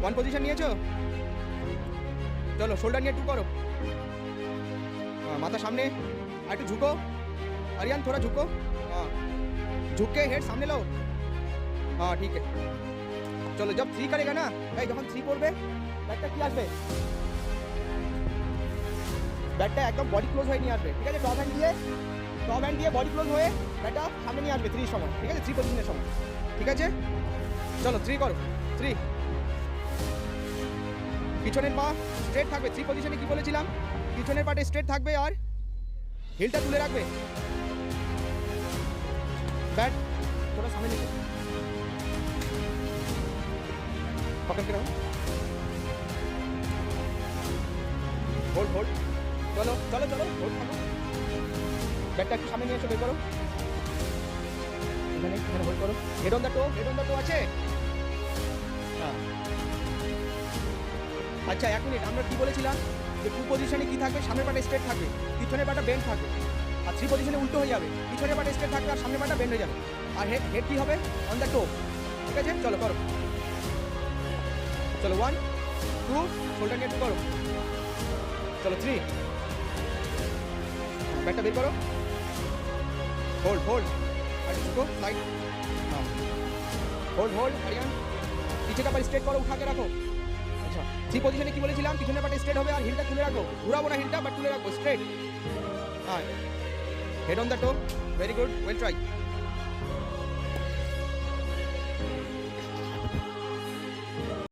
one position নিয়েছো चलो shoulder নিয়ে 2 करो हाँ माथा सामने আর একটু ঝুঁকো आर्यन थोड़ा झुको हाँ झुक के हेड सामने लो हाँ ठीक है चलो जब 3 करेगा ना भाई যখন 3 করবে ব্যাটটা কি আসবে ব্যাটটা একদম বডি ক্লোজ হয়ে নিয়ে আসবে ঠিক আছে টপ হ্যান্ড দিয়ে বডি ক্লোজ হয়ে ব্যাটটা সামনে নিয়ে আসবে 3 সময় ঠিক আছে 3 পজিশনের সময় ঠিক আছে চলো 3 করো 3 পিছনের পা স্ট্রেট থাকবে 3 পজিশনে কি বলেছিলাম পিছনের পাটা স্ট্রেট থাকবে আর হিলটা তুলে রাখবে बैट थोड़ा सामने लेके पकड़ के रहो होल्ड होल्ड चलो चलो चलो होल्ड करो बैटটা একটু সামনে নিয়ে এসো বের করো এখানে হোল্ড করো হেড অন দ্য টো আছে হ্যাঁ আচ্ছা এক মিনিট আমরা কি বলেছিলাম যে 2 পজিশনে কি থাকবে সামনের পাটা স্ট্রেট থাকবে পিছনের পাটা বেন্ড থাকবে আর 3 পজিশনে উল্টো হয়ে যাবে পিছনের পাটা স্ট্রেট থাকবে আর সামনের পাটা বেন্ড হয়ে যাবে আর হেড কি হবে অন দ্য টো ঠিক আছে চলো করো চলো 1 2 শোল্ডার নিয়ে করো চলো 3 ব্যাটটা বের করো होल्ड और झुको स्लाइड हाँ होल्ड आर्यन पीछे का पर स्ट्रेट करो उठा के रखो अच्छा 3 পজিশনে কি বলেছিলাম পিছনের পাটা স্ট্রেট হবে আর হিলটা তুলে রাখো ঘোরাবো না হিলটা বাট তুলে রাখো স্ট্রেট हाँ head on the toe very good well try